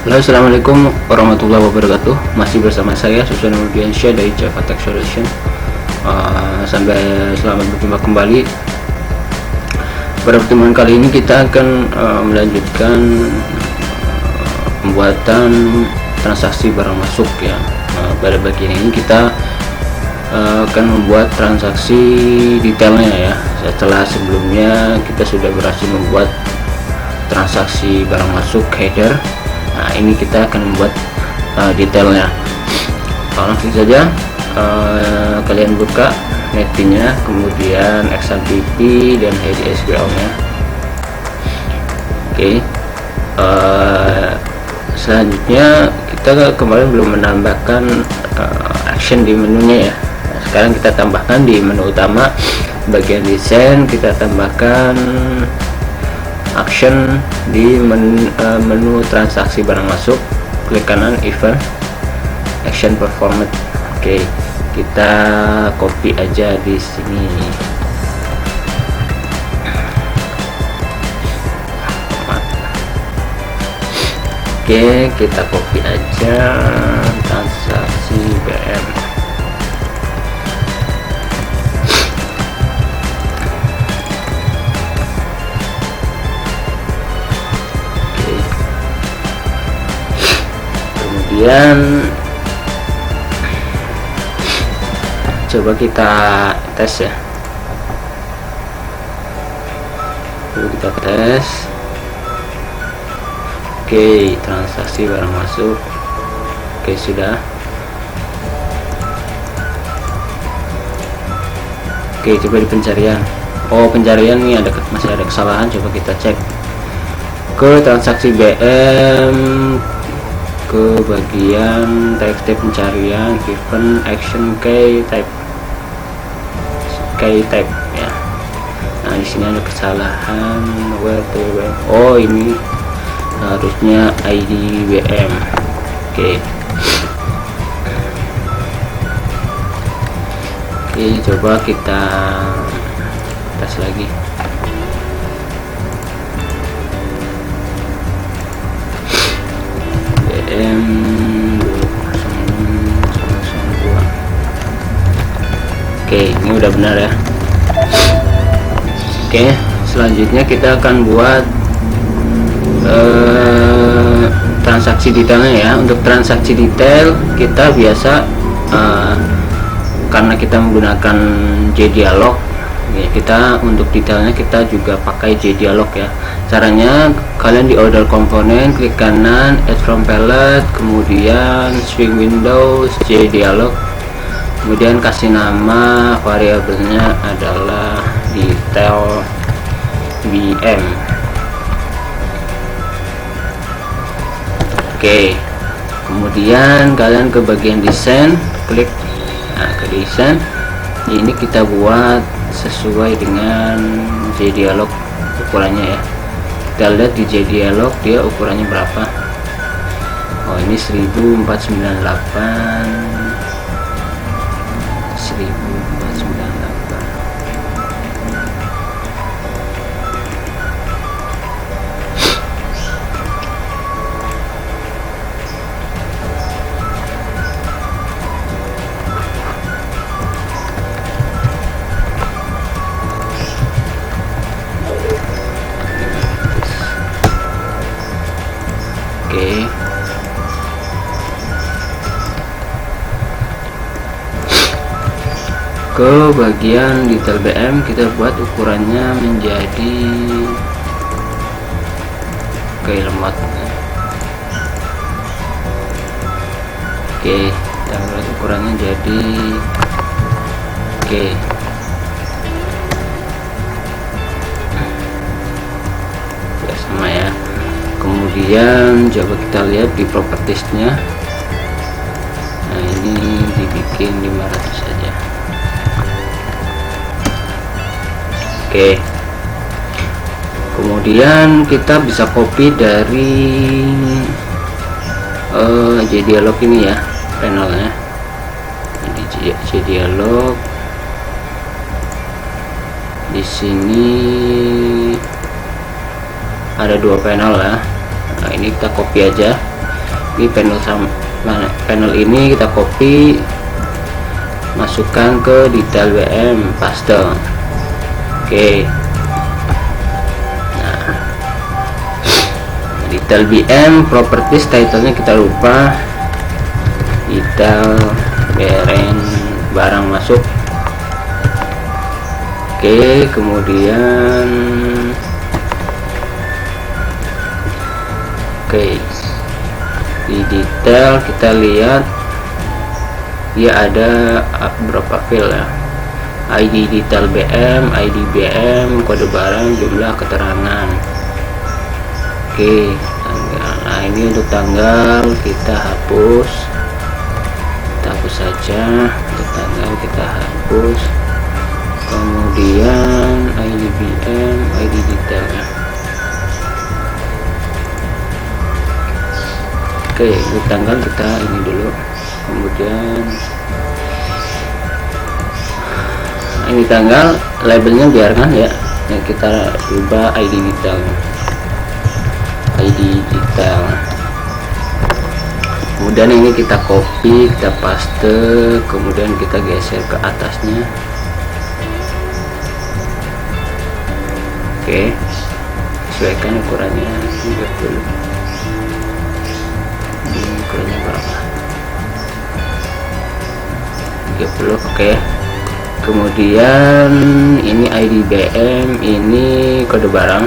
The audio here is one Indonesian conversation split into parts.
Halo, assalamualaikum warahmatullahi wabarakatuh. Masih bersama saya Susan Nurdiansyah dari Java Tech Solution. Selamat berjumpa kembali. Pada pertemuan kali ini kita akan melanjutkan pembuatan transaksi barang masuk ya. Pada bagian ini kita akan membuat transaksi detailnya ya. Setelah sebelumnya kita sudah berhasil membuat transaksi barang masuk header. Nah, ini kita akan membuat detailnya. Langsung saja kalian buka netnya, kemudian XMPP dan HDSQL nya. Oke. Selanjutnya kita kemarin belum menambahkan action di menunya ya. Nah, sekarang kita tambahkan di menu utama bagian desain, kita tambahkan action di menu transaksi barang masuk. Klik kanan event action performed. Oke, kita copy aja di sini. Oke, kita copy aja transaksi BM. Kemudian coba kita tes ya. Coba kita tes. Oke, transaksi barang masuk. Oke, sudah. Oke, coba di pencarian. Oh, pencarian nih masih ada kesalahan. Coba kita cek ke transaksi BM, ke bagian txt pencarian, given action key type ya. Nah, di sini ada kesalahan. Oh, ini harusnya ID BM. Oke, coba kita tes lagi. BM 202. Oke, ini udah benar ya. Oke, selanjutnya kita akan buat transaksi detailnya ya. Untuk transaksi detail kita biasa karena kita menggunakan JDialog ya, kita untuk detailnya kita juga pakai JDialog ya. Caranya kalian di order komponen, klik kanan add from palette, kemudian swing windows JDialog, kemudian kasih nama variabelnya adalah detail BM. Oke, kemudian kalian ke bagian desain, klik ke desain. Ini kita buat sesuai dengan JDialog ukurannya ya. Kita lihat di JDialog dia ukurannya berapa. Oh, ini 1498. Oke, ke bagian detail BM kita buat ukurannya menjadi lemot. Oke, kita buat ukurannya jadi ya, sama ya. Kemudian coba kita lihat di propertiesnya. Nah, ini dibikin 500 saja. Oke, kemudian kita bisa copy dari JDialog ini ya, panelnya. Ini JDialog. Di sini ada dua panel ya. Nah, ini kita copy aja. Di panel ini kita copy, masukkan ke detail BM, paste. Oke. Nah, detail BM properties title-nya kita rubah detail barang masuk. Oke, kemudian di detail kita lihat dia ada berapa file ya, ID detail BM, ID BM, kode barang, jumlah keterangan. Oke, tanggal. Nah, ini untuk tanggal kita hapus saja. Untuk tanggal kita hapus, kemudian ID BM, ID detailnya. Oke, untuk tanggal kita ini dulu, kemudian ini tanggal, labelnya biarkan ya, yang kita ubah ID detail. Kemudian ini kita copy, kita paste, kemudian kita geser ke atasnya. Oke, sesuaikan ukurannya 30. Ukurannya berapa? 30. Oke. Kemudian ini ID BM, ini kode barang,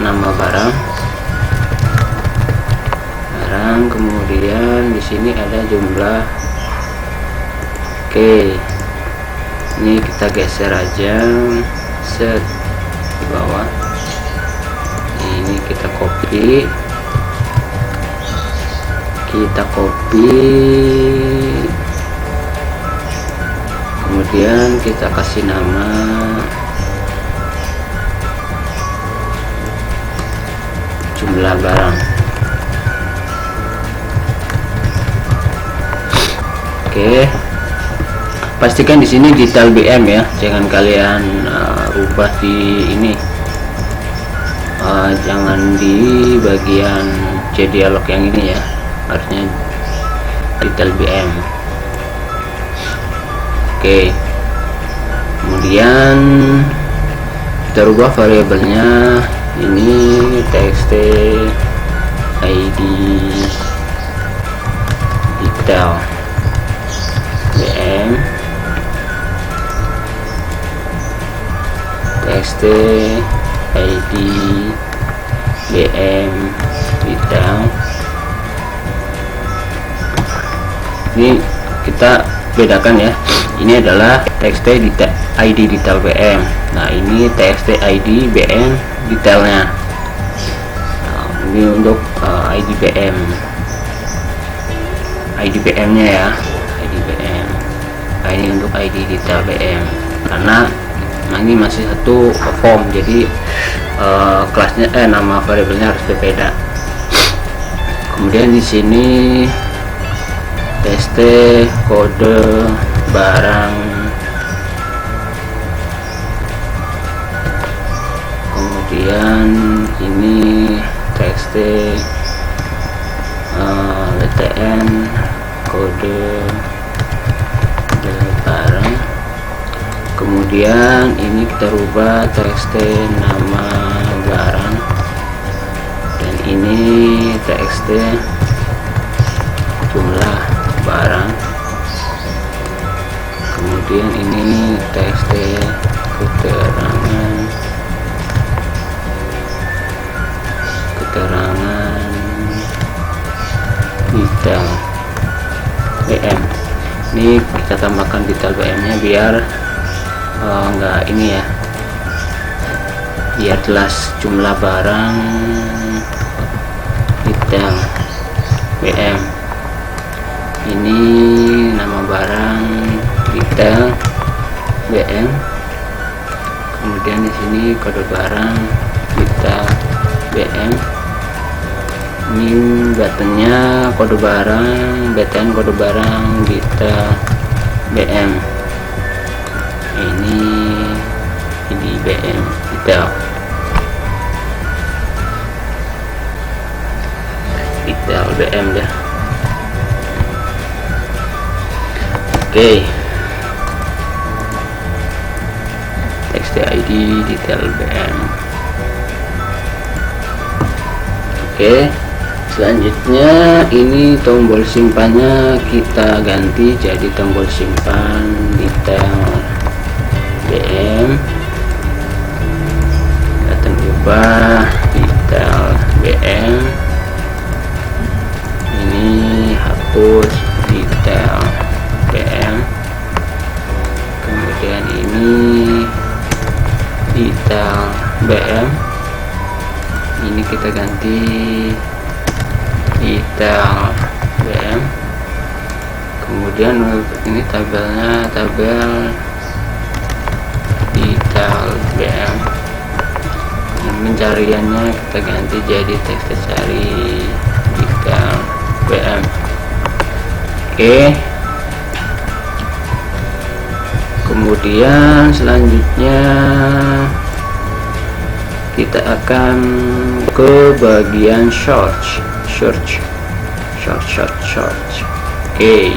nama barang, kemudian di sini ada jumlah. Oke, ini kita geser aja, set di bawah. Ini kita copy, kemudian kita kasih nama jumlah barang. Oke, pastikan di sini detail BM ya, jangan kalian rubah di ini, jangan di bagian C dialog yang ini ya, harusnya detail BM. Oke, kemudian kita rubah variabelnya, ini txt id detail BM, txt id BM detail. Ini kita bedakan ya, ini adalah txt id detail BM. Nah, ini txt id BM detailnya. Nah, ini untuk id BM, nya ya, id BM. Nah, ini untuk id detail BM, karena ini masih satu form, jadi kelasnya nama variabelnya harus berbeda. Kemudian di sini txt kode barang, kemudian ini txt ltn kode barang, kemudian ini kita rubah txt nama barang, dan ini txt jumlah barang, kemudian ini txt keterangan detail BM. Ini kita tambahkan detail BM nya biar enggak ini ya, biar jelas jumlah barang, detail BM. Ini nama barang, detail BM, kemudian di sini kode barang, detail BM. Ini buttonnya kode barang, button kode barang, detail BM. Ini BM detail. BM ya. Oke, text ID detail BM. Oke, selanjutnya ini tombol simpannya kita ganti jadi tombol simpan detail BM. Kita ubah detail BM, ini hapus detail BM, kemudian ini detail BM, ini kita ganti detail BM, kemudian ini tabelnya tabel detail BM, pencariannya kita ganti jadi teks cari detail BM. Oke, kemudian selanjutnya kita akan ke bagian search. Oke,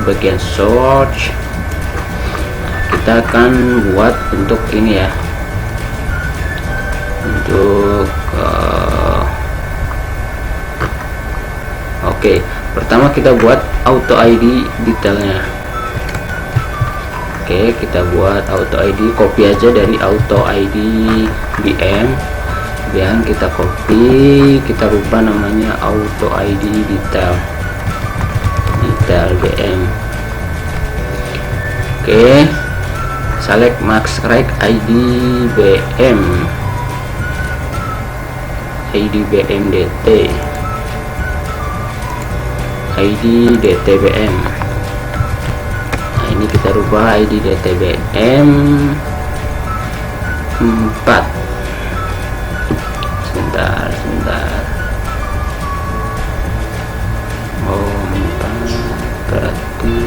bagian search kita akan buat untuk ini ya, untuk oke, pertama kita buat auto ID detailnya. Oke, kita buat auto ID, copy aja dari auto ID BM, dan kita copy, kita rubah namanya auto ID detail BM. Oke, select max correct ID BM, ID BM DT, ID DTBM. Nah, ini kita rubah ID DTBM 4. Sebentar. Oh, 4 berarti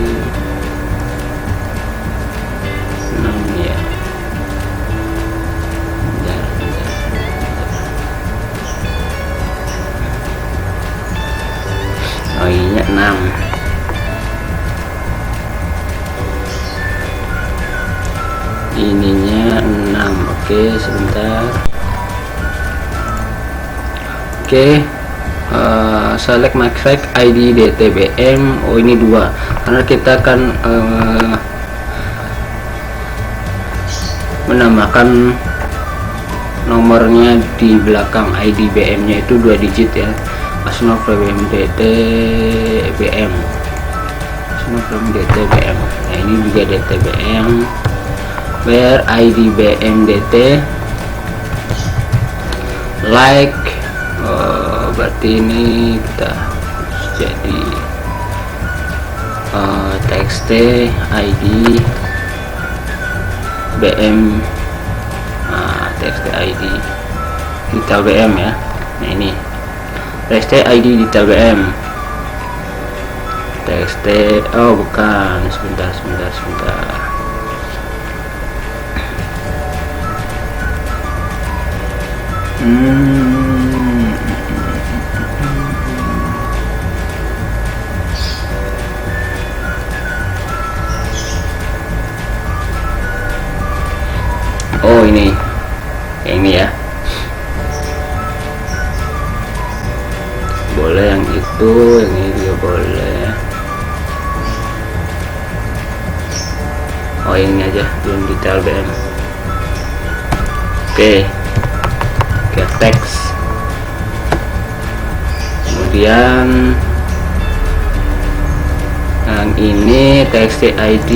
6 ya. Oh iya 6. Ininya 6. Oke, sebentar. Oke, select max ID DTBM. Oh, ini 2 karena kita akan menambahkan nomornya di belakang ID BM nya itu 2 digit ya. Asno BM DTBM, DTBM. Nah, ini juga DTBM, where ID BM DT like. Berarti ini kita jadi txt ID BM, txt ID detail BM ya. Nah, ini txt ID detail BM, txt, oh bukan, sebentar. Oh, ini ya, boleh yang itu, yang ini juga boleh. Oh, ini aja, belum detail BM. Oke, ke teks, kemudian yang ini txt ID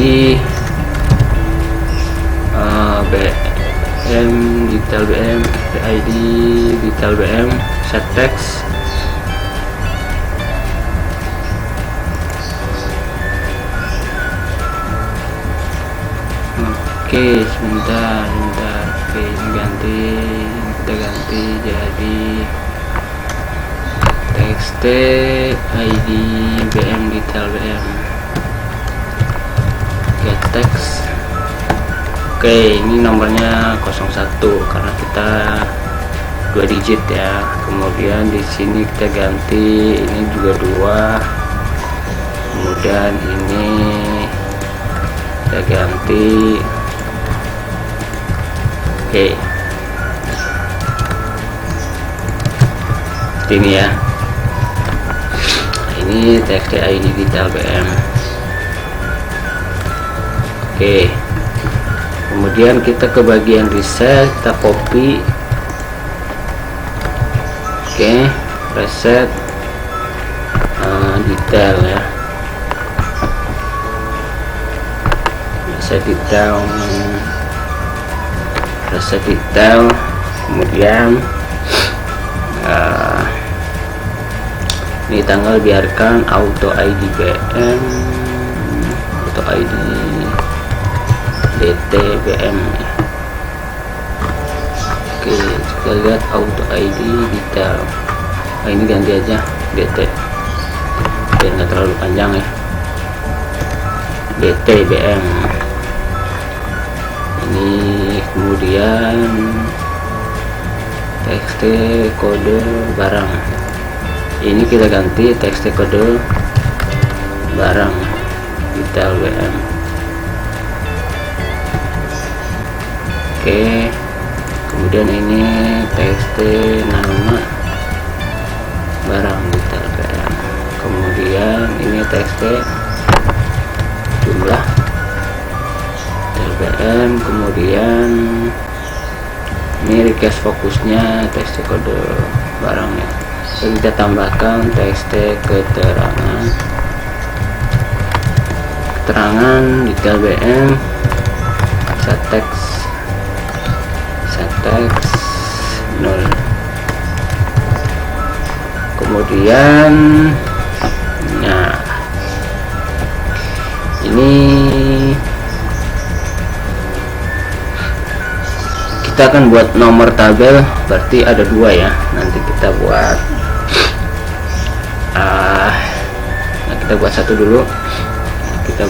BM detail BM, ID detail BM, set text. Oke, sebentar. Oke, ini kita ganti jadi txt ID BM detail BM, get text. Oke, ini nomornya 01 karena kita 2 digit ya. Kemudian di sini kita ganti ini juga 2, kemudian ini kita ganti. Oke, ini ya. Nah, ini txt ID detail BM. Oke, kemudian kita ke bagian reset, kita copy. Oke, reset detail ya, reset detail, kemudian ini tanggal biarkan auto ID BM, auto ID DTBM ya. Oke, kita lihat auto ID detail. Nah, ini ganti aja DT biar nggak terlalu panjang ya, DTBM ini. Kemudian txt kode barang, ini kita ganti txt kode barang detail BM. Oke, kemudian ini txt nama barang detail BM, kemudian ini txt jumlah detail BM, kemudian ini request fokusnya txt kode barangnya. So, kita tambahkan txt keterangan detail BM, teks 0. Kemudian nah ini kita akan buat nomor tabel, berarti ada 2 ya. Nanti kita buat nah, kita buat 1 dulu. Kita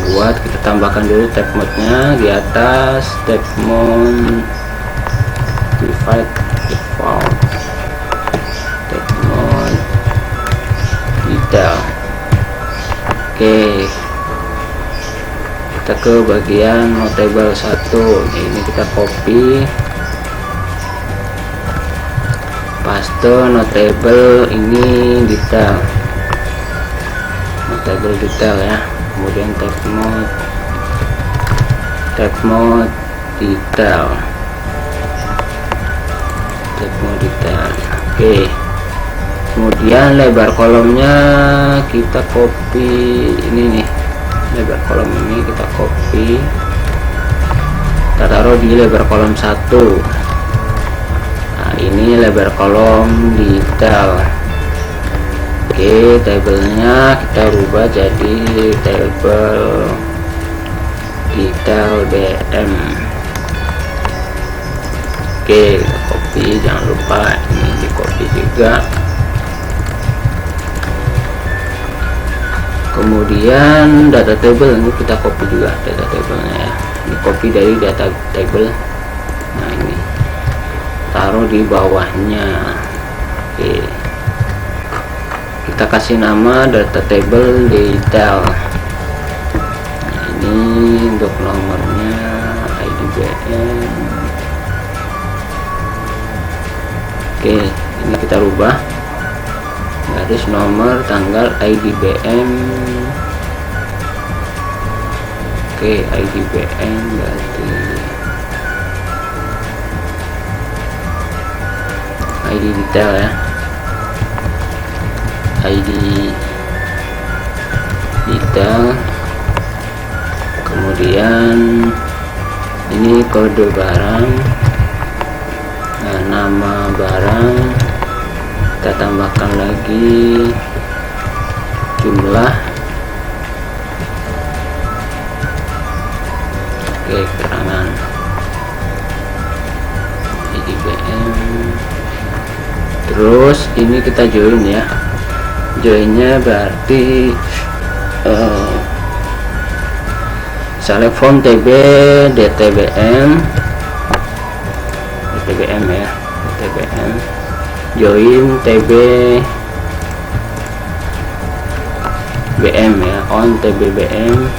tambahkan dulu tab mode-nya di atas, tab mode default, tab mode detail. Oke, kita ke bagian notable 1. Ini kita copy, paste notable ini detail, notable detail ya. Kemudian tab mode detail, Oke, kemudian lebar kolomnya kita copy, ini nih lebar kolom ini kita copy, kita taruh di lebar kolom 1. Nah, ini lebar kolom detail. Oke, tabelnya kita rubah jadi tabel detail BM. Oke, kita copy, jangan lupa ini di copy juga. Kemudian data table ini kita copy juga data tablenya ya. Ini copy dari data table. Nah, ini taruh di bawahnya. Oke, kita kasih nama data table detail. Nah, ini untuk nomornya ID BM. Oke, ini kita rubah garis nomor tanggal ID BM. Oke, ID BM berarti ID detail ya, ID detail. Kemudian ini kode barang, nah, nama barang kita tambahkan lagi jumlah. Oke, keterangan ID BM. Terus ini kita join ya, joinnya berarti select form TB DTBM ya, DTBM. join TB BM ya, on TB BM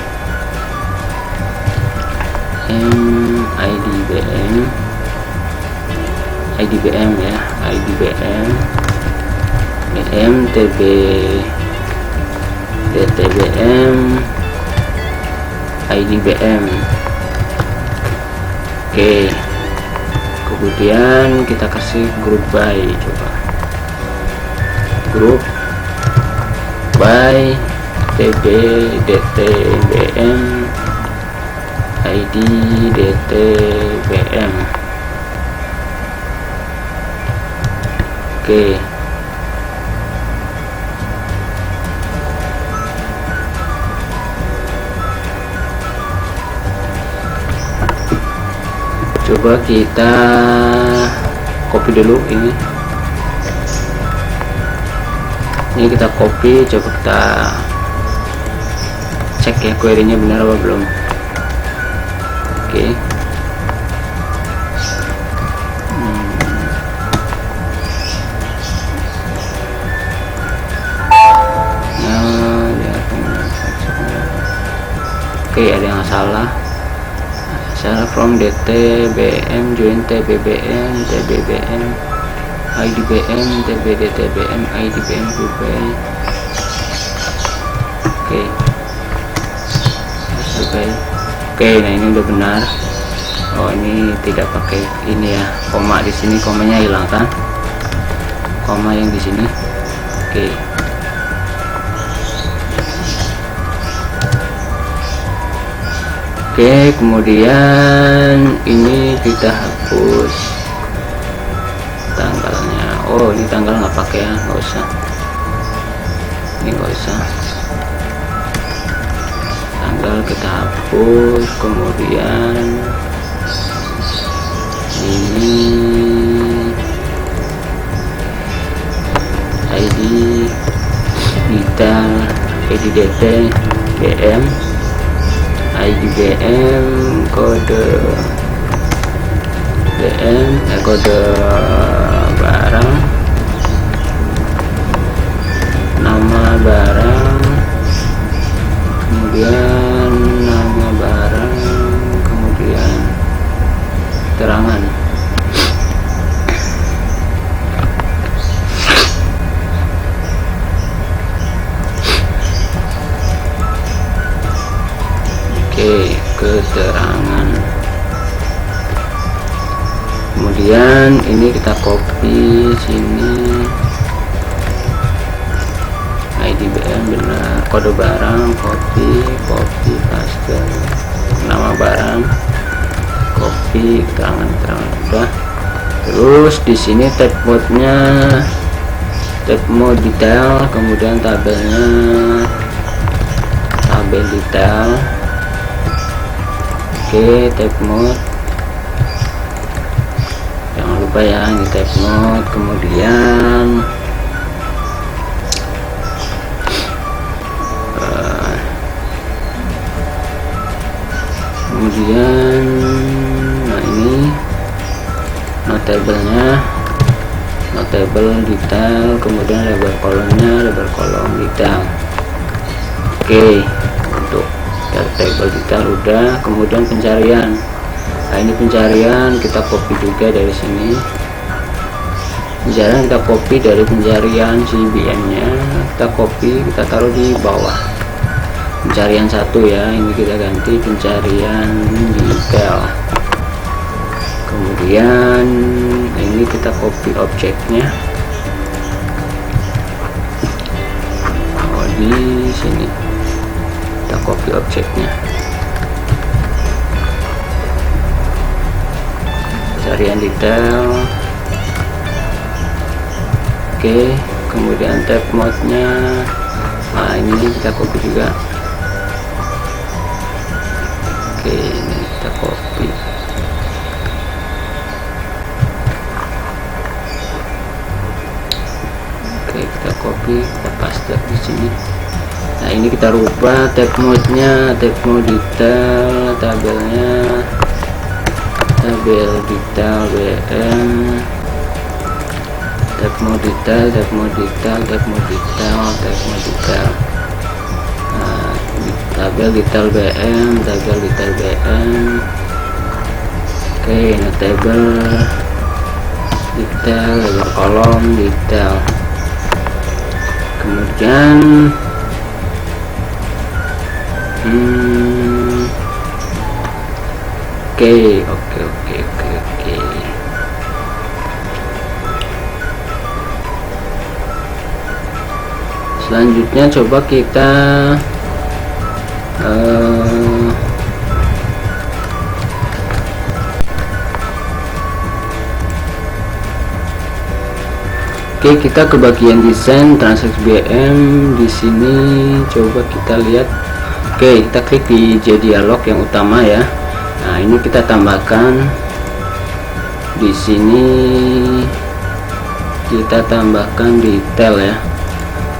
ID BM ya, ID BM TB DTBM ID BM. Oke, kemudian kita kasih group by, coba group by TB DTBM ID DTBM. Oke, coba kita copy dulu ini kita copy, coba kita cek ya query-nya benar apa belum. Oke. Oke, ada yang salah from DTBM join TBBM TBBM IDBM TBDTBM IDBM group by. Oke, selesai. Oke, nah ini udah benar. Oh, ini tidak pakai ini ya, koma di sini, komanya hilang kan, koma yang di sini. Oke. Oke, kemudian ini kita hapus tanggalnya. Oh, ini tanggal nggak pakai ya, nggak usah. Ini nggak usah. Tanggal kita hapus. Kemudian ini ID detail IDDT BM IDBM kode BM kode barang, nama barang, kemudian nama barang, kemudian keterangan. Oke, keterangan. Kemudian ini kita copy sini, IDBM benar, kode barang copy paste, nama barang copy, keterangan udah. Terus di sini tab mode-nya tab mode detail, kemudian tabelnya tabel detail. Oke, tab mode jangan lupa ya, ini tab mode. Kemudian nah ini notable-nya, notable detail, kemudian label kolomnya, label kolom detail. Oke, untuk table detail udah. Kemudian pencarian, nah ini pencarian kita copy juga dari sini. Pencarian kita copy dari pencarian CBN nya, kita copy, kita taruh di bawah pencarian satu ya. Ini kita ganti pencarian detail. Kemudian ini kita copy objeknya, oh di sini kita copy objeknya, pencarian detail. Oke, kemudian tab mode nya, nah ini kita copy juga. Oke, ini kita copy. Oke, kita copy, kita paste di sini. Nah ini kita rubah tab mode nya, tab mode detail, tabelnya tabel detail BM, tab mode detail, tab mode detail, tab mode detail, tab mode detail, tabel detail BM, tabel detail BM. Oke, ini tabel detail, label kolom detail. Kemudian oke. Selanjutnya coba kita kita ke bagian desain transaksi BM. Di sini coba kita lihat. Kita klik di dialog yang utama ya. Nah, ini kita tambahkan di sini, kita tambahkan detail ya.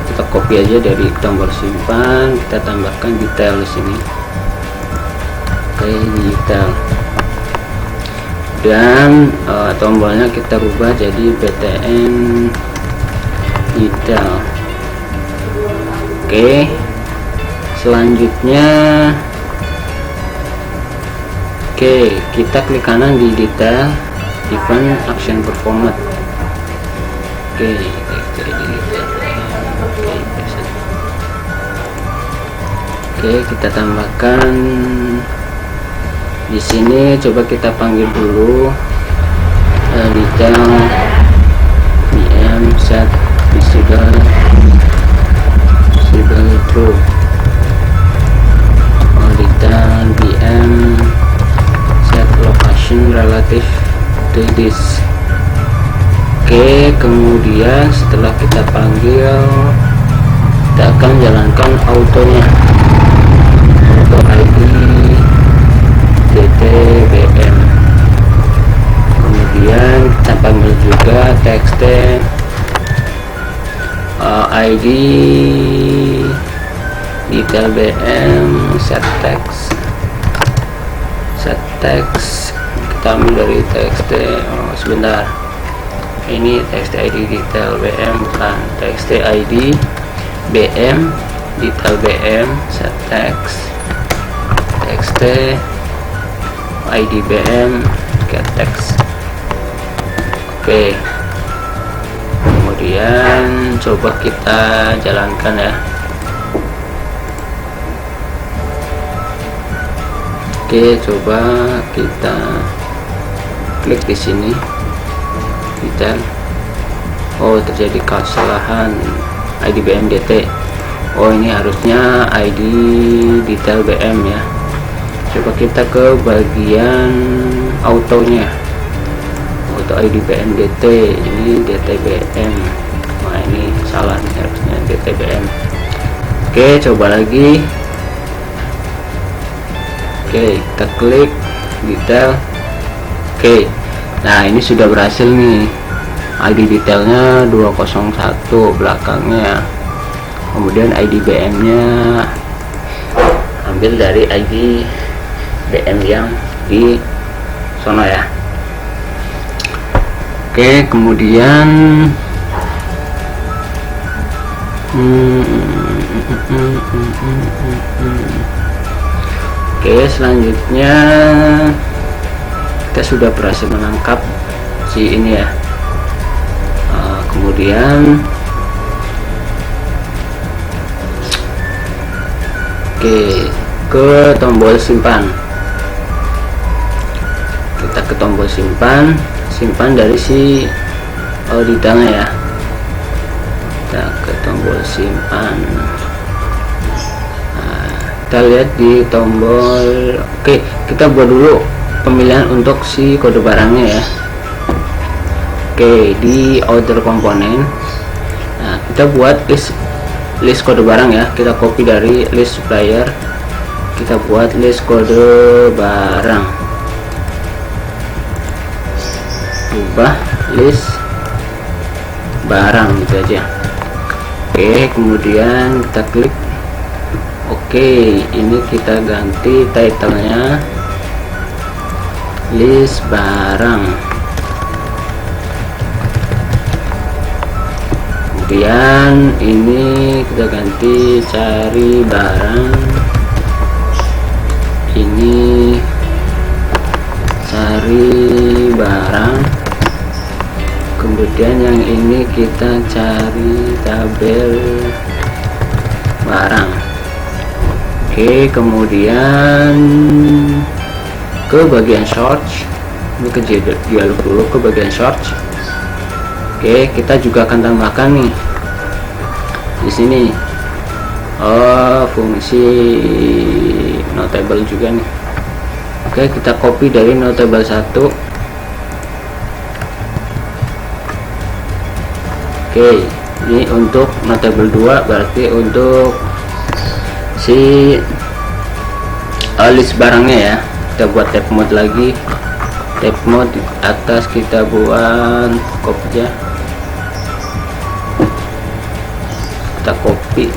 Kita copy aja dari tombol simpan, kita tambahkan detail di sini. Detail. Dan tombolnya kita rubah jadi btn detail. Selanjutnya kita klik kanan di detail, event action performance. Kita tambahkan di sini, coba kita panggil dulu detail BM set visible true, detail BM set location relative to this. Kemudian setelah kita panggil, kita akan jalankan autonya, auto ID DTBM. Kemudian kita panggil juga txt ID detail BM set text. Kita ambil dari txt, sebentar, ini txt ID detail BM, bukan txt ID BM detail BM set text txt ID BM get text. Kemudian coba kita jalankan ya. Coba kita klik di sini detail. Terjadi kesalahan ID BM DT. Ini harusnya ID detail BM ya. Coba kita ke bagian autonya, auto ID BM DT, ini DTBM. Ini salah nih, harusnya DTBM. Coba lagi. Kita klik detail. Nah, ini sudah berhasil nih, ID detailnya 201 belakangnya. Kemudian ID BM nya ambil dari ID BM yang di sono ya. Kemudian selanjutnya kita sudah berhasil menangkap si ini ya. Kemudian ke tombol simpan. Kita ke tombol simpan dari si detailnya ya. Kita ke tombol simpan. Kita lihat di tombol. Kita buat dulu pemilihan untuk si kode barangnya ya. Di order komponen, nah kita buat list kode barang ya. Kita copy dari list supplier, kita buat list kode barang, ubah list barang gitu aja. Kemudian kita klik ini kita ganti titlenya list barang. kemudian ini kita ganti cari barang, ini cari barang, kemudian yang ini kita cari tabel barang. Oke, kemudian ke bagian search, ini ke dialog dulu, ke bagian search. Oke, kita juga akan tambahkan nih di sini fungsi notable juga nih. Oke, kita copy dari notable 1. Oke, ini untuk notable 2, berarti untuk si list barangnya ya. Kita buat tab mode lagi, tab mode di atas kita buat copy ya, kita copy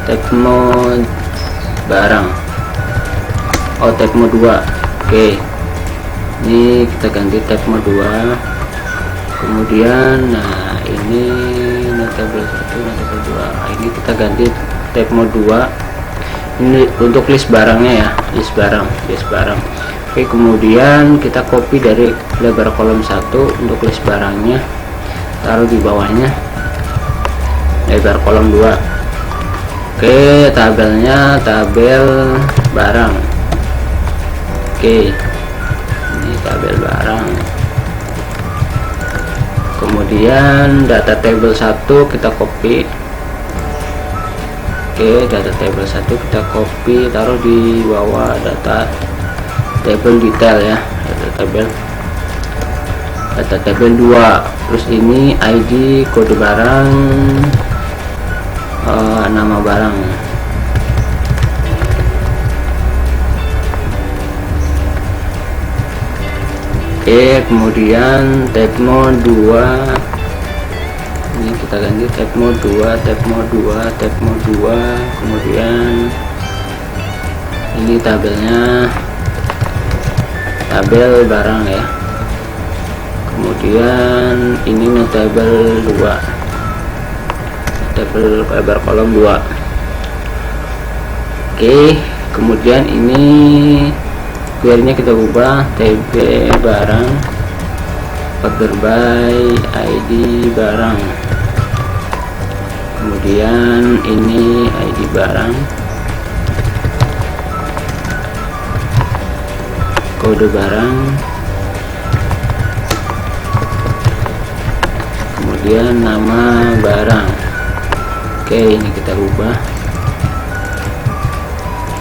tab mode barang, tab mode 2. Oke, ini kita ganti tab mode 2, kemudian nah ini notable 1, notable 2, ini kita ganti tab mode 2. Ini untuk list barangnya ya, list barang. Oke, kemudian kita copy dari lebar kolom 1 untuk list barangnya, taruh di bawahnya lebar kolom 2. Oke, tabelnya tabel barang. Oke, ini tabel barang. Kemudian data table 1 kita copy. Oke, data table 1 kita copy, taruh di bawah data table detail ya, data table 2. Terus ini ID, kode barang, nama barang. Oke, kemudian tab mode 2, ini kita ganti tab mode 2, tab mode 2, tab mode 2. Kemudian ini tabelnya tabel barang ya, kemudian ini notable 2, tabel lebar kolom 2. Oke, kemudian ini query-nya kita ubah tb barang order by ID barang, kemudian ini ID barang, kode barang, kemudian nama barang. Oke, ini kita ubah,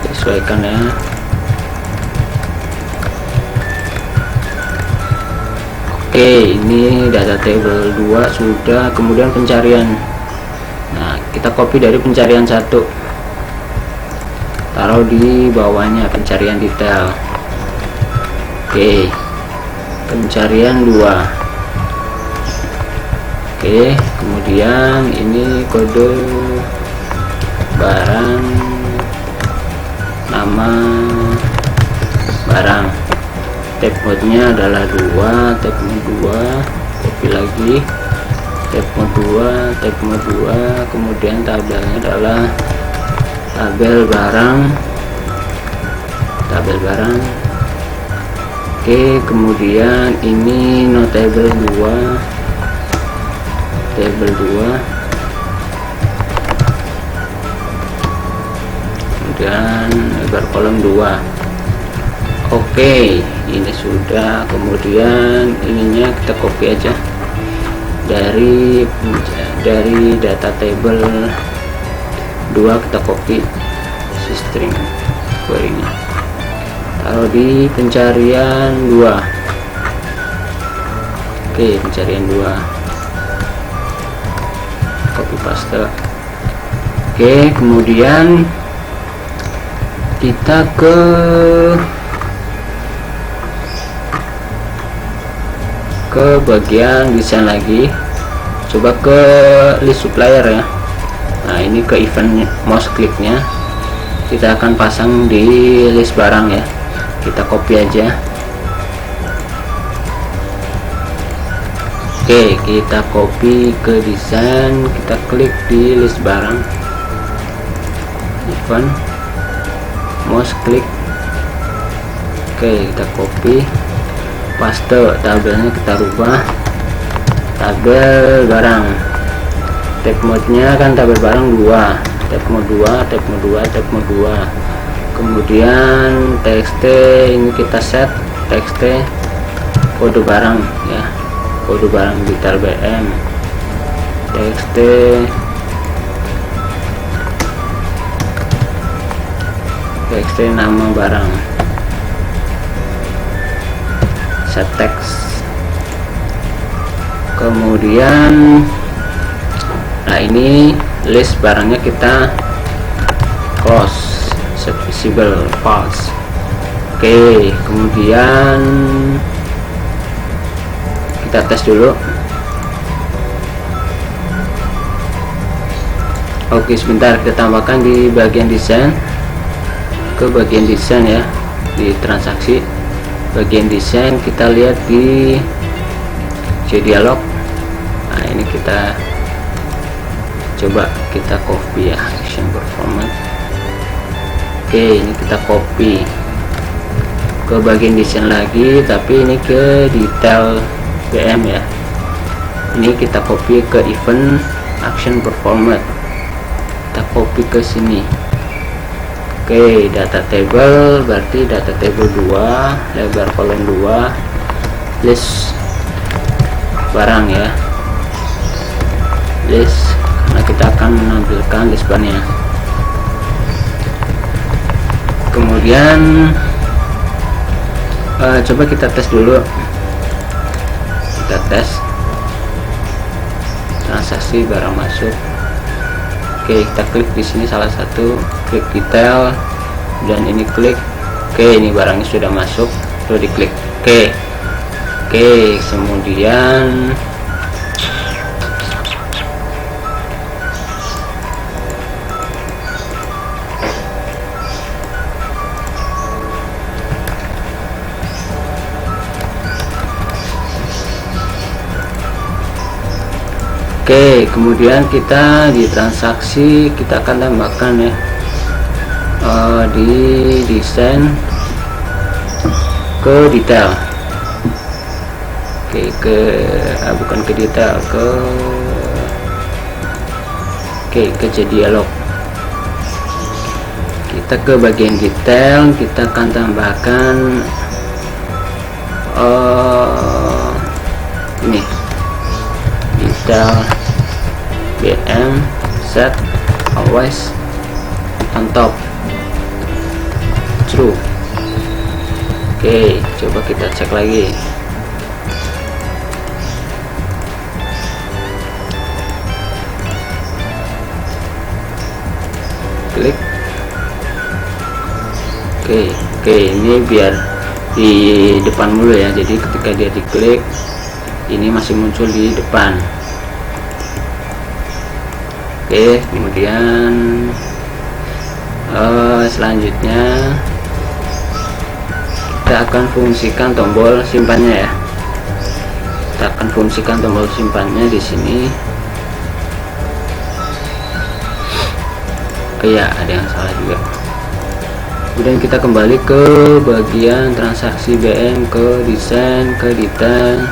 sesuaikan ya. Oke, ini data table 2 sudah. Kemudian pencarian, nah kita copy dari pencarian 1, taruh di bawahnya pencarian detail. Oke, pencarian 2. Oke, kemudian ini kode barang, nama barang. Tab mode-nya adalah 2, tab mode 2, copy lagi, tab mode 2, tab mode 2, kemudian tabelnya adalah tabel barang, tabel barang. Oke, kemudian ini notable 2, table 2, kemudian lebar kolom 2. Oke, ini sudah. Kemudian ininya kita copy aja dari data table 2, kita copy string query-nya, taruh di pencarian 2. Oke, pencarian 2, copy paste. Oke, kemudian kita ke bagian desain lagi, coba ke list supplier ya. Nah, ini ke event mouse kliknya kita akan pasang di list barang ya, kita copy aja. Oke, kita copy ke desain, kita klik di list barang, event, mouse klik. Oke, kita copy, paste, tabelnya kita rubah tabel barang. Tab mode-nya kan tabel barang 2, tab mode 2, tab mode 2, tab mode 2. Kemudian txt ini kita set txt kode barang ya, kode barang detail BM, txt nama barang, set teks. Kemudian nah ini list barangnya kita close, set visible false. Oke, kemudian kita tes dulu. Oke, sebentar, kita tambahkan di bagian desain, ke bagian desain ya, di transaksi bagian desain kita lihat di dialog. Nah, ini kita coba kita copy ya, action performance. Oke, ini kita copy ke bagian desain lagi, tapi ini ke detail BM ya. Ini kita copy ke event action performance, kita copy ke sini. Oke, data table berarti data table 2, lebar kolom 2, list barang ya, list, karena kita akan menampilkan list barangnya. Kemudian coba kita tes dulu, kita tes transaksi barang masuk. Oke, kita klik di sini salah satu, klik detail, dan ini klik. Oke, ini barangnya sudah masuk, sudah diklik. Oke, kemudian kemudian kita di transaksi kita akan tambahkan ya, di desain ke detail. Bukan ke detail, ke dialog. Kita ke bagian detail, kita akan tambahkan ini detail BM set always on top true. Oke, coba kita cek lagi. Klik. Oke, ini biar di depan dulu ya, jadi ketika dia diklik ini masih muncul di depan. Oke, kemudian selanjutnya kita akan fungsikan tombol simpannya ya, kita akan fungsikan tombol simpannya di sini. Ya, ada yang salah juga. Kemudian kita kembali ke bagian transaksi BM, ke desain, ke detail,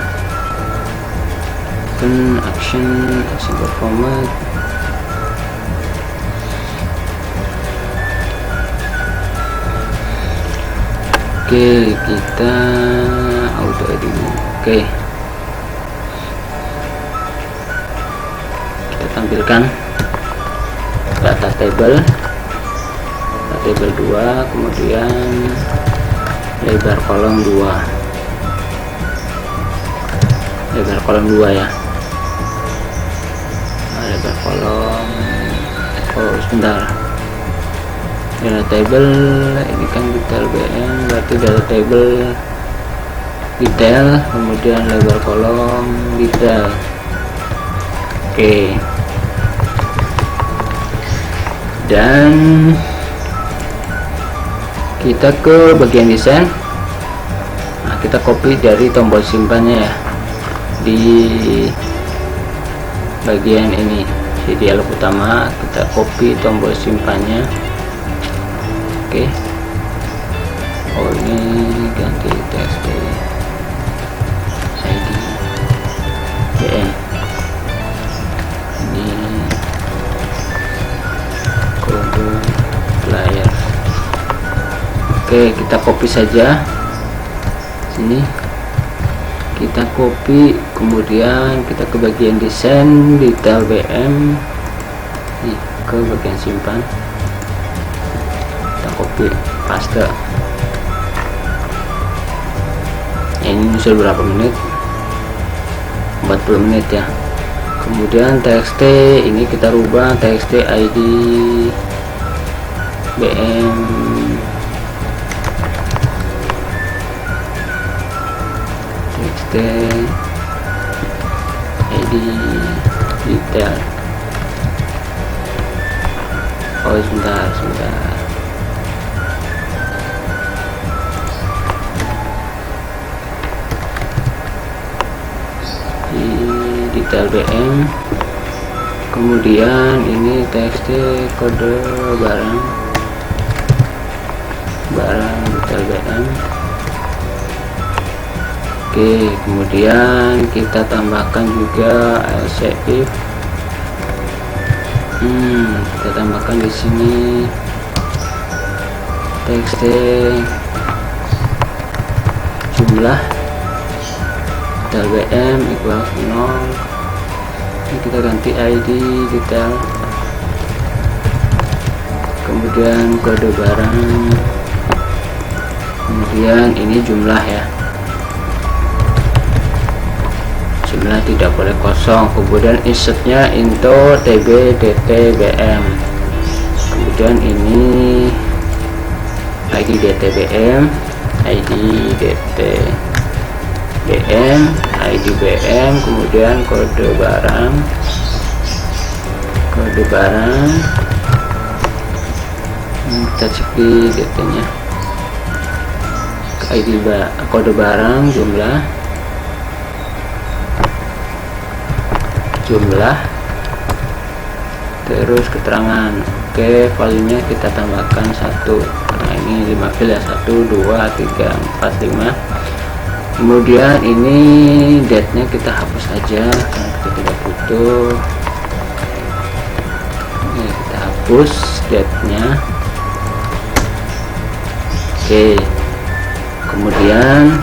action performance. Oke, kita auto edit. Oke, kita tampilkan data table 2, kemudian lebar kolom 2, lebar kolom 2 ya. Lebar kolom, sebentar, data table ini kan detail BM, berarti data table detail, kemudian lebar kolom detail. Oke, dan kita ke bagian desain. Nah, kita copy dari tombol simpannya ya, di bagian ini di dialog utama, kita copy tombol simpannya. Oke. Oh, ini ganti txt id bm, ini kode player. Oke, kita copy saja sini, kita copy, kemudian kita ke bagian desain, detail bm, ke bagian simpan, kita copy paste. Ini sudah berapa menit? 40 menit ya. Kemudian txt ini kita rubah txt id bm txt id detail. Oh, sebentar di detail bm, kemudian ini txt kode barang detail bm. Oke, kemudian kita tambahkan juga else if, kita tambahkan di sini txt jumlah detail bm equals 0. Ini kita ganti id detail, kemudian kode barang, kemudian ini jumlah ya, jumlah tidak boleh kosong. Kemudian insertnya into tb dt bm, kemudian ini id dt bm, id dt bm, id bm, kemudian kode barang kita cek di dt nya, id kode barang jumlah terus keterangan. Oke, value-nya kita tambahkan 1, karena ini 5 file ya, 1 2 3 4 5. Kemudian ini date-nya kita hapus saja karena kita tidak butuh. Ini kita hapus date-nya. Oke, kemudian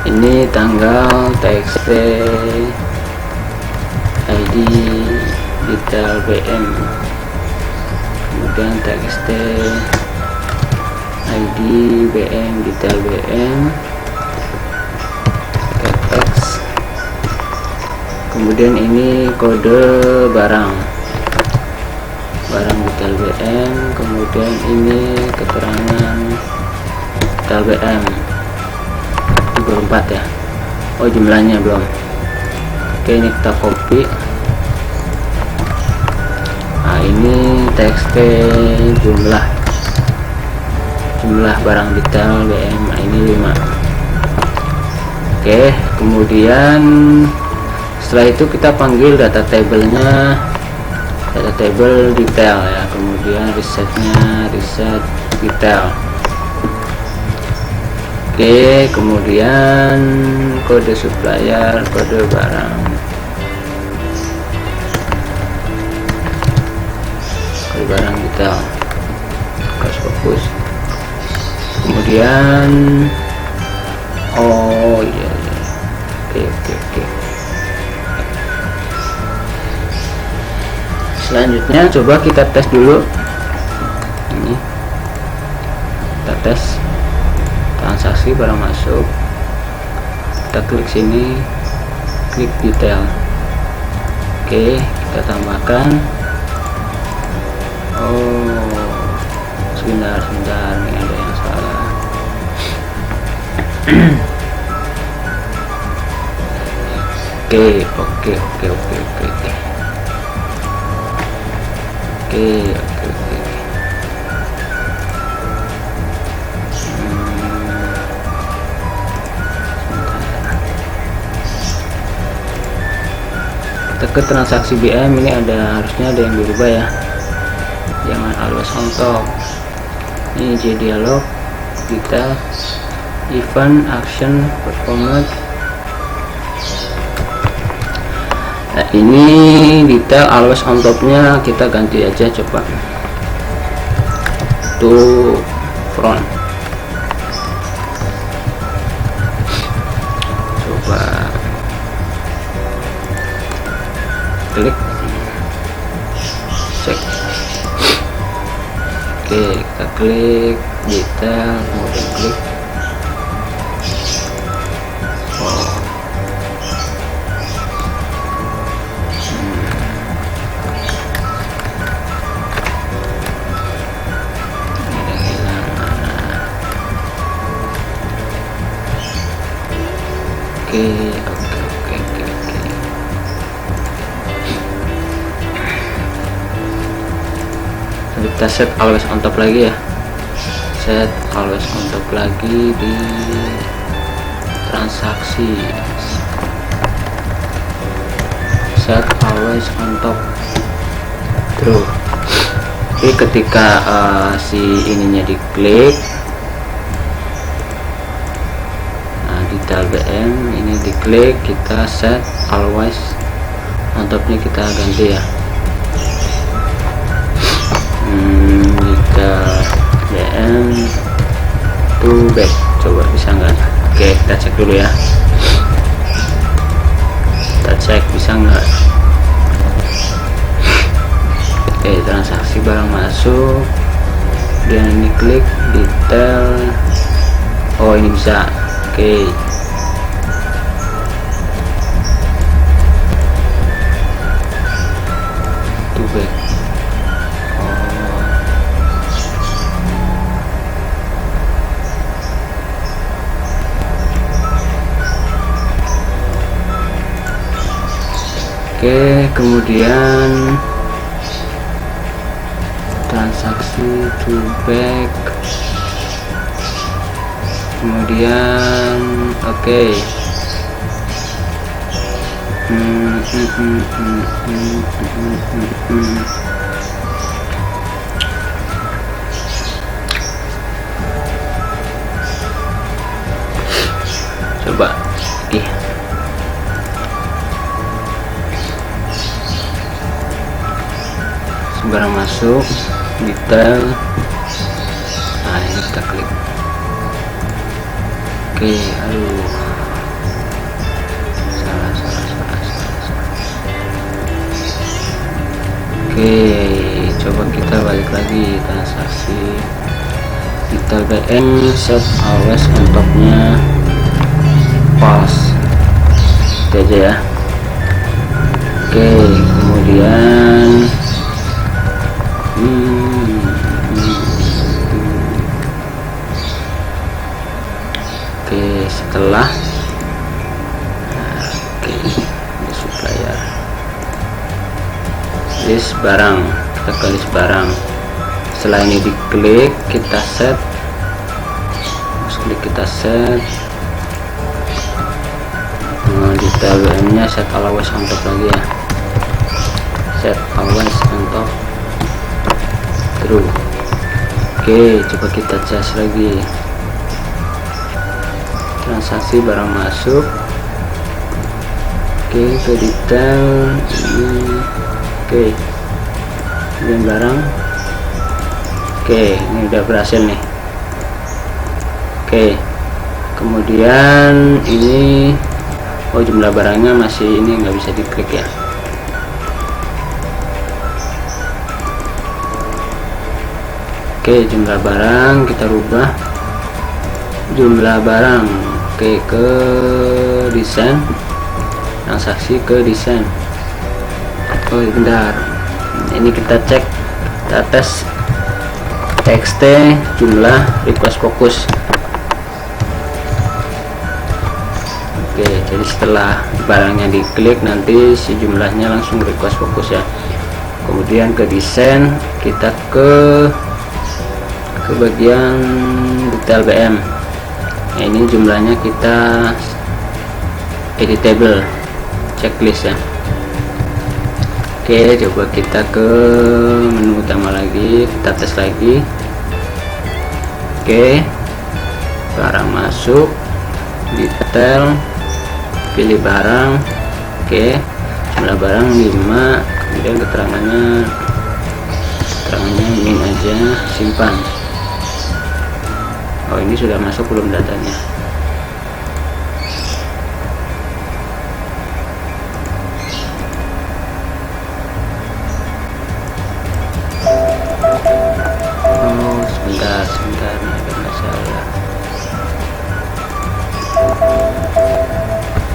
ini tanggal txt id detail bm, kemudian txt id bm detail bm text, kemudian ini kode barang detail bm, kemudian ini keterangan detail bm. 4 ya. Oh, jumlahnya belum. Oke, ini kita copy. Nah, ini txt jumlah barang detail bm, ini 5. Oke, kemudian setelah itu kita panggil data table-nya, data table detail ya, kemudian resetnya reset detail. Oke, kemudian kode supplier, kode barang detail, harus fokus. Kemudian oh iya. Oke. Selanjutnya coba kita tes dulu. Ini kita tes transaksi barang masuk, kita klik sini, klik detail. Oke, kita tambahkan. Oh, sebentar, ini ada yang salah. Oke. kita ke transaksi BM. Ini harusnya ada yang dirubah ya, jangan always on top. Ini J dialog, kita event action performance. Nah, ini detail always on topnya kita ganti aja, coba to front. Coba klik, cek. Oke, kita klik detail, kemudian klik. Oke. Kita set always on top lagi ya, set always on top lagi di transaksi, set always on top true. Jadi ketika si ininya diklik, detail BM ini diklik, kita set always on topnya kita ganti ya, detail BM to back, coba bisa nggak? Oke, kita cek dulu ya, kita cek bisa nggak. Oke, transaksi barang masuk dan diklik detail, oh ini bisa. Oke, to back. Oke, kemudian transaksi to back, kemudian oke. Coba barang masuk detail, nah ini kita klik. Oke, aduh, salah. Oke, coba kita balik lagi transaksi detail BM, set always on topnya false, itu aja ya. Oke, kemudian oke, setelah ini supplier list barang, kita ke list barang. Setelah ini diklik, kita set, kita set detail BM nya, set always on top lagi ya, set always on top true. Oke, coba kita cas lagi transaksi barang masuk. Oke, ke detail ini. Oke, kemudian barang. Oke, ini udah berhasil nih. Oke, kemudian ini jumlah barangnya masih ini nggak bisa diklik ya. Oke, jumlah barang kita rubah jumlah barang. Oke, ke desain, transaksi ke desain. Oh bentar, ini kita cek, kita tes txt jumlah request fokus. Oke, jadi setelah barangnya diklik nanti si jumlahnya langsung request fokus ya. Kemudian ke desain, kita ke bagian detail BM. Nah, ini jumlahnya kita editable checklist ya. Oke, coba kita ke menu utama lagi, kita tes lagi. Oke, barang masuk, detail, pilih barang. Oke, jumlah barang 5, kemudian keterangannya min aja, simpan. Oh, ini sudah masuk belum datanya? Oh, sebentar, ini ada masalah.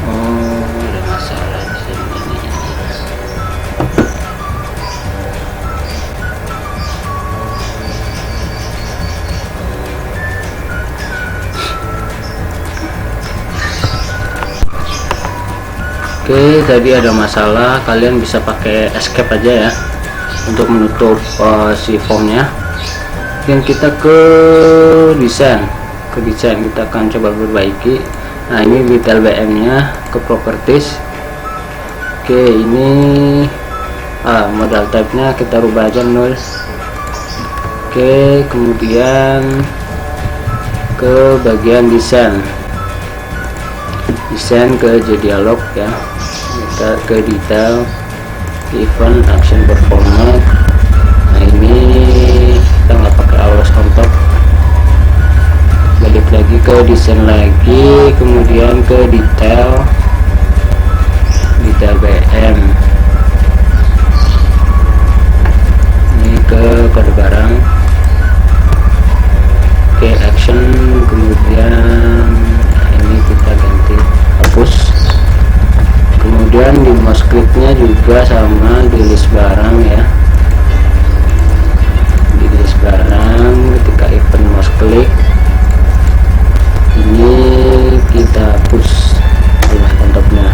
Oh, ada masalah di sini nih. Oke, tadi ada masalah. Kalian bisa pakai escape aja ya untuk menutup si formnya. Dan kita ke desain, kita akan coba perbaiki. Nah, ini detail BM nya, ke properties. Oke, ini modal type nya kita rubah aja 0. Oke, kemudian ke bagian desain ke dialog ya, kita ke detail, event, action, performance. Nah, ini kita nggak pakai always on top. Balik lagi ke desain lagi, kemudian ke detail BM. Ini ke kode barang. Oke, action, kemudian ini kita ganti hapus. Kemudian di mouse clicknya juga sama, di list barang ya, di list barang ketika event mouse click ini kita hapus rumah kontoknya.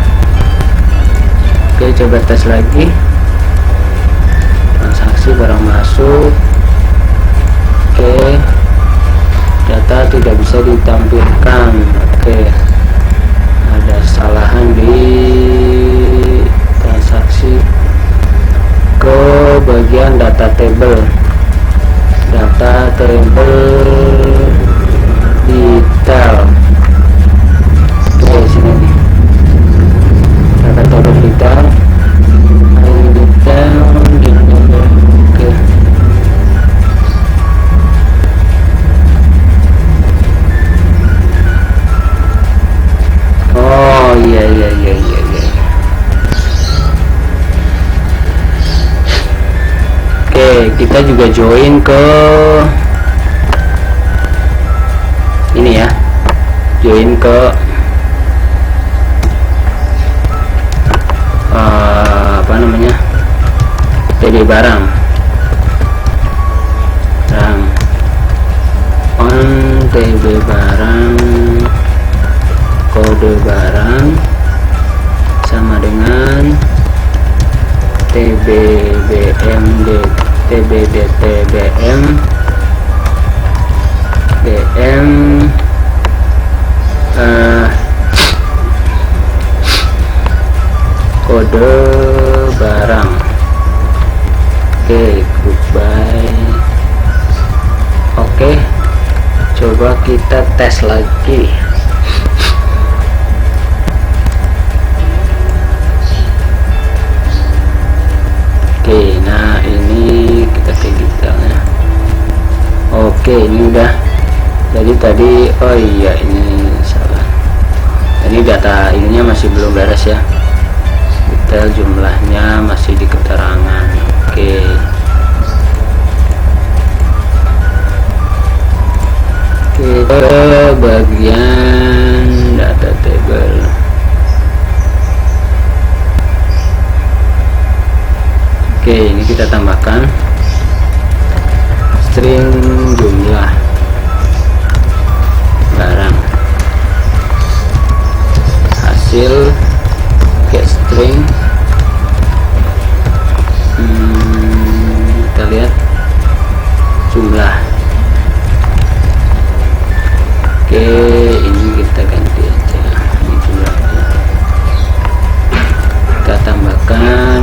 Oke, coba tes lagi. Transaksi barang masuk. Oke, data tidak bisa ditampilkan. Oke, ada kesalahan di transaksi. Ke bagian data table detail. Oke, sini nih, data table detail. Oke, oh iya. Oke, kita juga join ke ini ya, join ke apa namanya, TB barang on TB barang, kode barang sama dengan TBDTBM kode barang. Oke, goodbye. Oke, coba kita tes lagi. Oke, nah ini kita ke detailnya. Oke, ini udah. Jadi tadi, oh iya, ini salah. Ini data ininya masih belum beres ya. Detail jumlahnya masih di keterangan. Oke. Ke bagian data table. Oke, ini kita tambahkan string jumlah barang, hasil get string. Kita lihat jumlah. Oke, ini kita ganti aja, ini jumlahnya kita tambahkan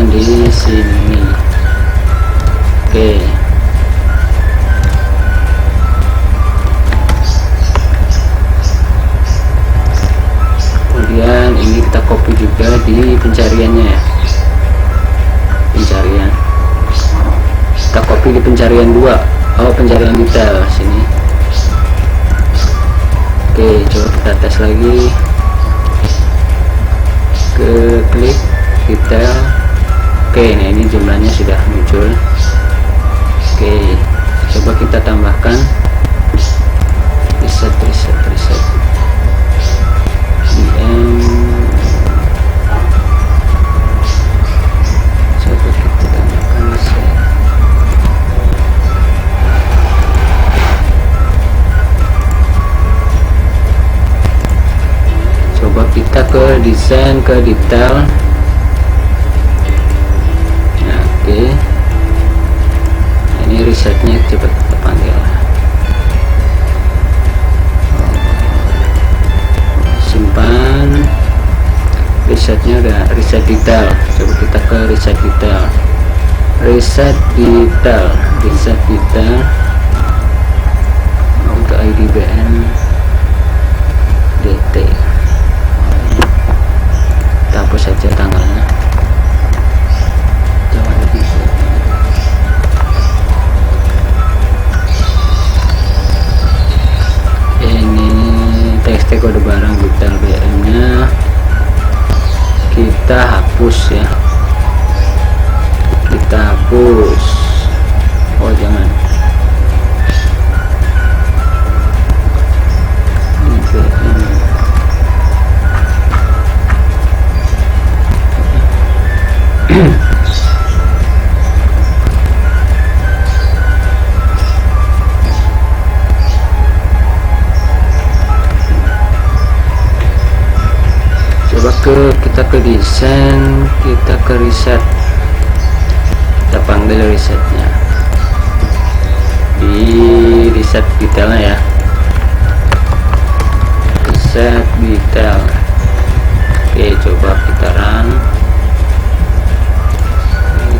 tambahkan di sini. Oke, kemudian ini kita copy juga di pencariannya ya, pencarian kita copy di pencarian 2, pencarian detail sini. Oke, coba kita tes lagi, ke klik detail. Oke, nah ini jumlahnya sudah muncul. Oke, coba kita tambahkan reset DM. Coba kita tambahkan reset. Coba kita ke desain, ke detail. Nah, oke. Ini resetnya coba kita panggil, simpan resetnya, udah reset detail. Coba kita ke reset detail, untuk IDBM DT. Kita hapus saja tanggalnya. TXT kode barang detail BM nya kita hapus ya, kita hapus. Jangan kita ke desain, kita ke reset, kita panggil resetnya di reset detailnya ya, reset detail. Oke, coba kita run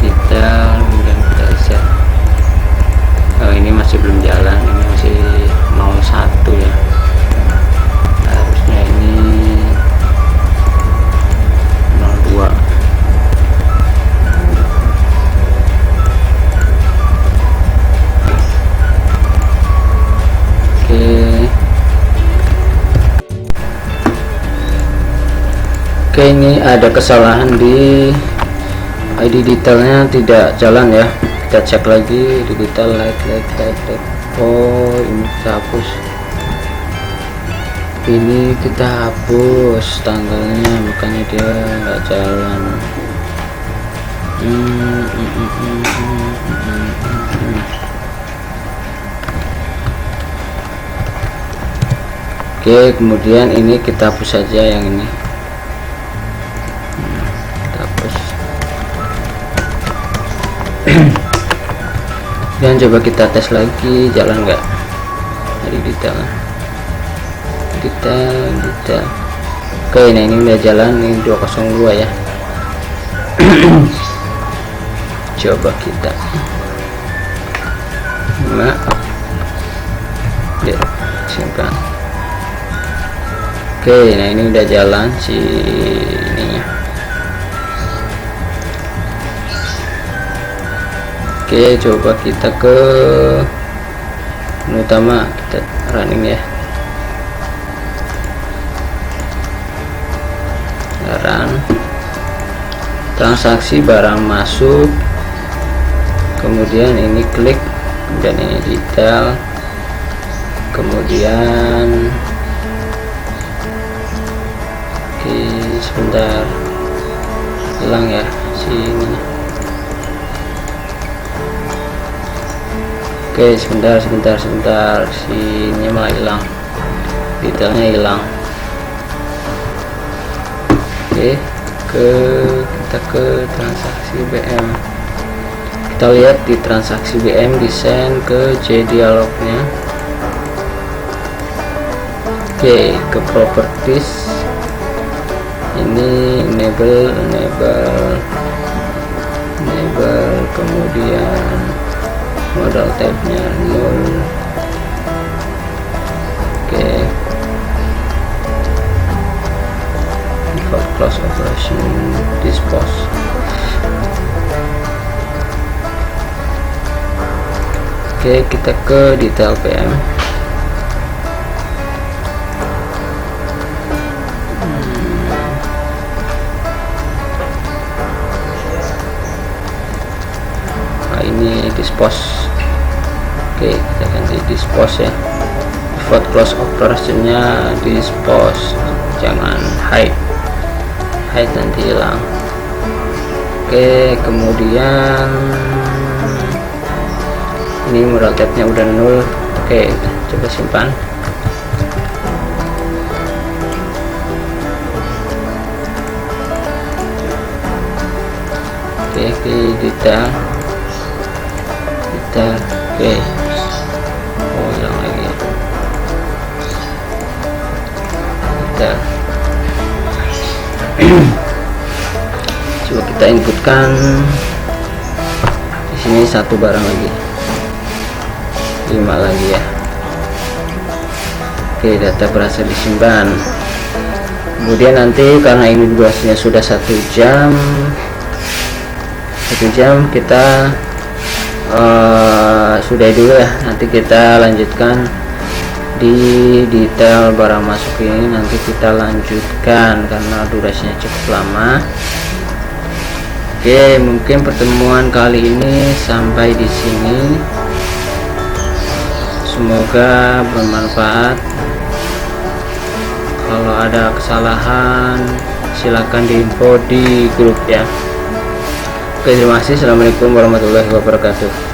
detail, kemudian kita reset. Ini masih belum jalan, ini masih 01 ya, harusnya ini 02. Oke, ini ada kesalahan di ID detailnya, tidak jalan ya. Kita cek lagi di detail, light. Ini kita hapus, ini kita hapus tanggalnya, makanya dia nggak jalan. Oke, kemudian ini kita hapus saja yang ini, kita hapus. Dan coba kita tes lagi, jalan nggak dari detail. Oke, nah ini udah jalan, ini 202 ya. Coba kita simpan. Oke, nah ini udah jalan si ininya. Oke, coba kita ke menu utama, kita running ya. Transaksi barang masuk, kemudian ini klik, dan ini detail, kemudian oke, sebentar, hilang ya sini. Oke, sebentar, sini malah hilang, detailnya hilang. Oke, kita ke transaksi BM, kita lihat di transaksi BM, desain, ke J dialognya. Oke, ke properties, ini enable kemudian modal tabnya 0. Oke, default close operation dispose. Oke, kita ke detail PM. Ini dispose. Oke, kita ganti dispose ya. Default close operationnya dispose, jangan hide nanti hilang. Oke, kemudian ini modal tabnya udah 0. Oke, coba simpan. Oke, detail. Oke, oh hilang lagi. Detail. Coba kita inputkan di sini satu barang lagi, 5 lagi ya. Oke, data berhasil disimpan. Kemudian nanti karena ini durasinya sudah 1 jam kita sudahi dulu ya. Nanti kita lanjutkan di detail barang masuk ini, nanti kita lanjutkan karena durasinya cukup lama. Oke, mungkin pertemuan kali ini sampai di sini. Semoga bermanfaat. Kalau ada kesalahan silakan diinfo di grup ya. Oke, terima kasih. Assalamualaikum warahmatullahi wabarakatuh.